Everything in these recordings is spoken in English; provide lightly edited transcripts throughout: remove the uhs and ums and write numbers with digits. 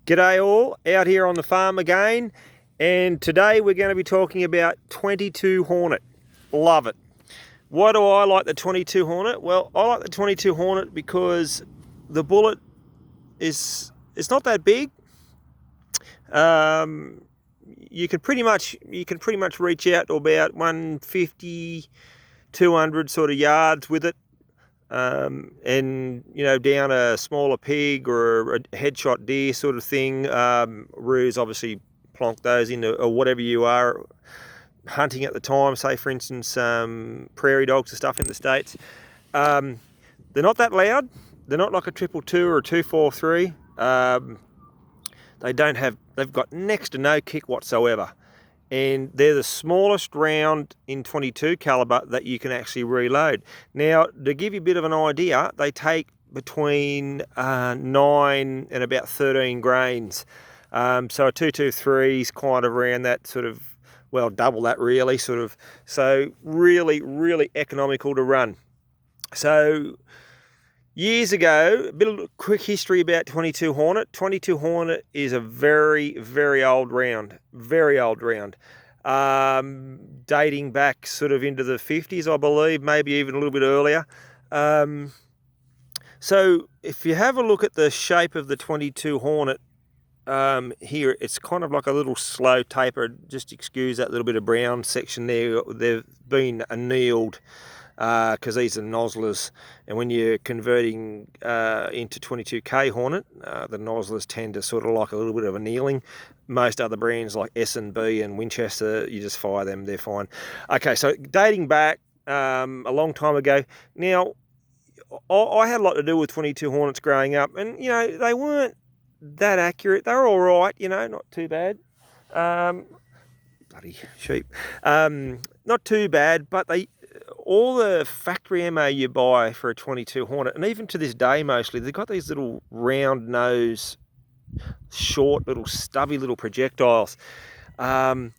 G'day all, out here on the farm again, and today we're going to be talking about 22 Hornet. Love it. Why do I like the 22 Hornet? Well, I like the 22 Hornet because the bullet is not that big. You can pretty much reach out to about 150, 200 sort of yards with it. And down a smaller pig or a headshot deer sort of thing. Ruse obviously plonk those into, or whatever you are hunting at the time, say for instance prairie dogs and stuff in the States. They're not that loud. They're not like a 222 or a 243. They've got next to no kick whatsoever. And they're the smallest round in 22 caliber that you can actually reload. Now, to give you a bit of an idea, they take between 9 and about 13 grains. So a 223 is kind of around that sort of, well, double that really, sort of. So really, really economical to run. So years ago, a bit of quick history about 22 Hornet. 22 Hornet is a very, very old round. Very old round. Dating back sort of into the 50s, I believe, maybe even a little bit earlier. So if you have a look at the shape of the 22 Hornet, here it's kind of like a little slow taper. Just excuse that little bit of brown section there. They've been annealed because these are nozzlers, and when you're converting into 22K Hornet, the nozzlers tend to sort of like a little bit of annealing. Most other brands like S&B and Winchester, you just fire them, they're fine. Okay, so dating back a long time ago. Now, I had a lot to do with 22 Hornets growing up, and they weren't that accurate. They were all right, not too bad. Bloody sheep. Not too bad, but all the factory ammo you buy for a 22 Hornet, and even to this day mostly, they've got these little round nose, short little stubby little projectiles. And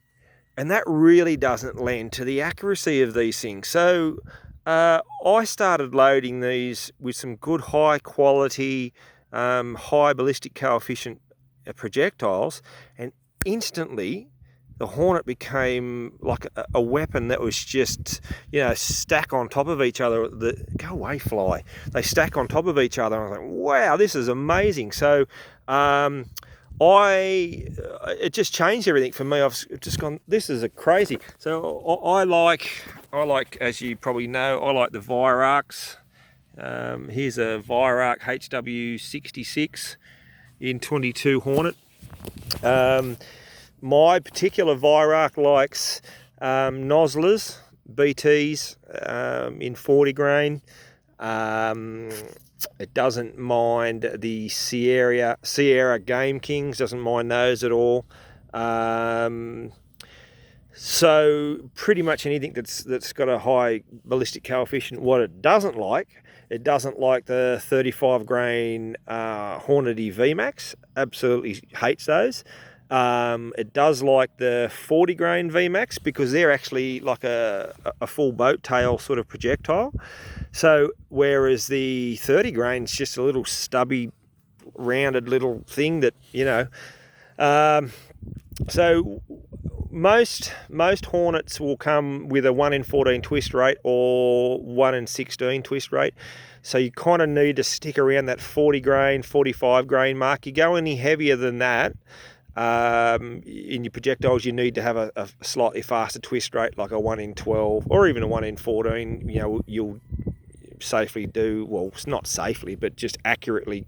that really doesn't lend to the accuracy of these things. So I started loading these with some good high quality, high ballistic coefficient projectiles, and instantly the Hornet became like a weapon that was just, stack on top of each other. Go away, fly. They stack on top of each other. And I was like, wow, this is amazing. So it just changed everything for me. I've just gone, this is crazy. So I like, as you probably know, I like the Virarcs. Here's a Virarc HW66 in 22 Hornet. My particular Virarc likes nozzlers, BTs in 40 grain. It doesn't mind the Sierra Game Kings, doesn't mind those at all. So pretty much anything that's got a high ballistic coefficient. What it doesn't like the 35 grain Hornety VMAX. Absolutely hates those. It does like the 40 grain VMAX because they're actually like a full boat tail sort of projectile. So whereas the 30 grain is just a little stubby, rounded little thing that, so most Hornets will come with a 1 in 14 twist rate or 1 in 16 twist rate. So you kind of need to stick around that 40 grain, 45 grain mark. You go any heavier than that, in your projectiles, you need to have a slightly faster twist rate, like a 1 in 12 or even a 1 in 14. You'll safely do, well, not safely, but just accurately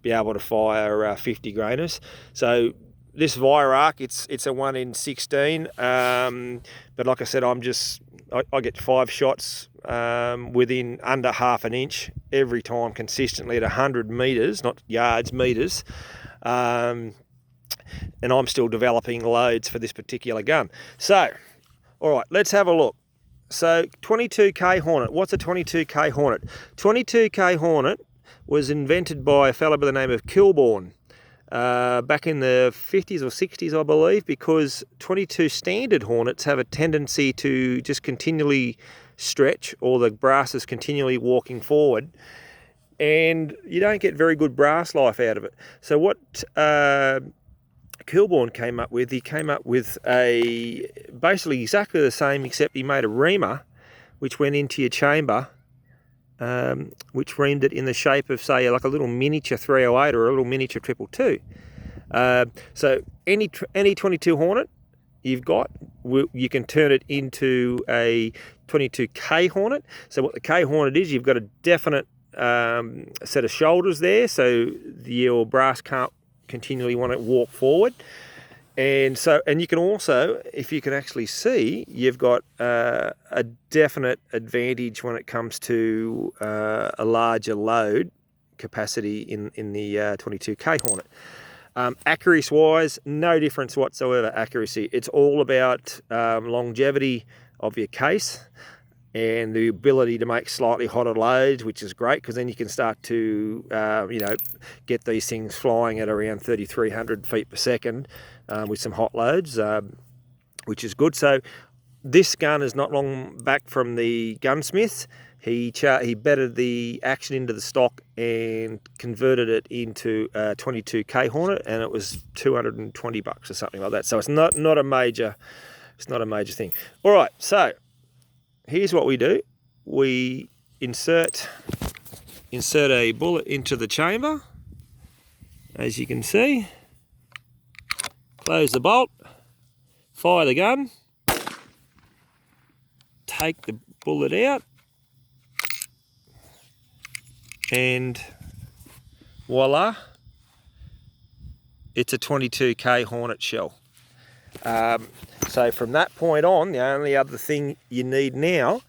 be able to fire 50 grainers. So this Virarc, it's a 1 in 16, but like I said, I get 5 shots within under half an inch every time consistently at 100 metres, not yards, metres. And I'm still developing loads for this particular gun. So, all right, let's have a look. So 22K Hornet. What's a 22K Hornet? 22K Hornet was invented by a fellow by the name of Kilbourne back in the 50s or 60s, I believe, because 22 standard Hornets have a tendency to just continually stretch, or the brass is continually walking forward. and you don't get very good brass life out of it. So what Kilborn came up with, he came up with a basically exactly the same, except he made a reamer which went into your chamber, which reamed it in the shape of, say, like a little miniature 308 or a little miniature 222. So any 22 Hornet you've got, you can turn it into a 22K Hornet. So what the K Hornet is, you've got a definite set of shoulders there, so your brass can't continually want to walk forward. And you can also, if you can actually see, you've got a definite advantage when it comes to a larger load capacity in the 22K Hornet. Accuracy wise, no difference whatsoever. Accuracy, it's all about longevity of your case and the ability to make slightly hotter loads, which is great, because then you can start to get these things flying at around 3,300 feet per second with some hot loads, which is good. So this gun is not long back from the gunsmith. He bettered the action into the stock and converted it into a 22K Hornet, and it was $220 or something like that. So it's not a major thing. All right, so here's what we do. We insert a bullet into the chamber, as you can see. Close the bolt, fire the gun, take the bullet out, and voila, it's a 22K Hornet shell. So from that point on, the only other thing you need now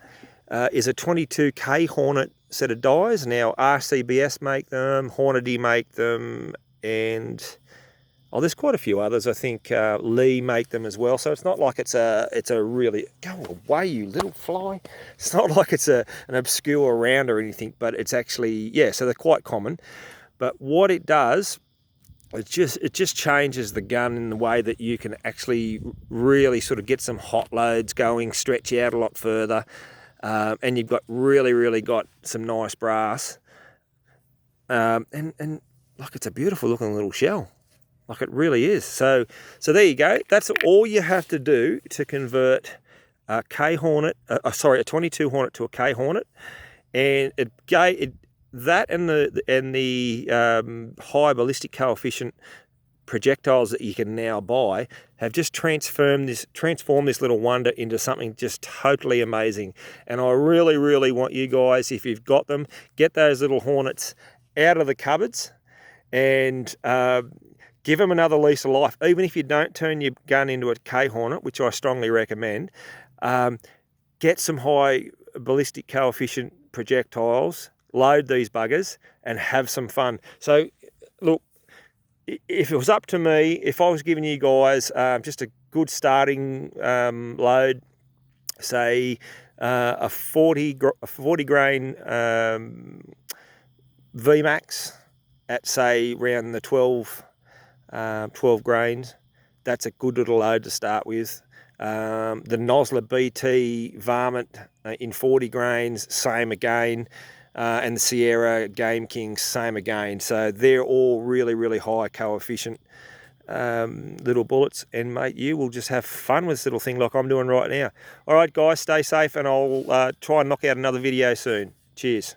is a 22K Hornet set of dies. Now RCBS make them, Hornady make them, and there's quite a few others. I think Lee make them as well. So it's not like it's a really, go away you little fly. It's not like it's an obscure round or anything, but it's actually, yeah, so they're quite common. But what it does, it just changes the gun in the way that you can actually really sort of get some hot loads going, stretch out a lot further, and you've got really got some nice brass, and like, it's a beautiful looking little shell. Like, it really is. So there you go. That's all you have to do to convert a K Hornet, a 22 Hornet to a K Hornet, and that and the high ballistic coefficient projectiles that you can now buy have just transformed this little wonder into something just totally amazing. And I really want you guys, if you've got them, get those little Hornets out of the cupboards and give them another lease of life. Even if you don't turn your gun into a K Hornet, which I strongly recommend, get some high ballistic coefficient projectiles, load these buggers, and have some fun. So, look, if it was up to me, if I was giving you guys just a good starting load, say a 40 grain VMAX at, say, around the 12 grains, that's a good little load to start with. The Nosler BT Varmint in 40 grains, same again. And the Sierra Game Kings, same again. So they're all really high coefficient little bullets. And mate, you will just have fun with this little thing like I'm doing right now. All right, guys, stay safe, and I'll try and knock out another video soon. Cheers.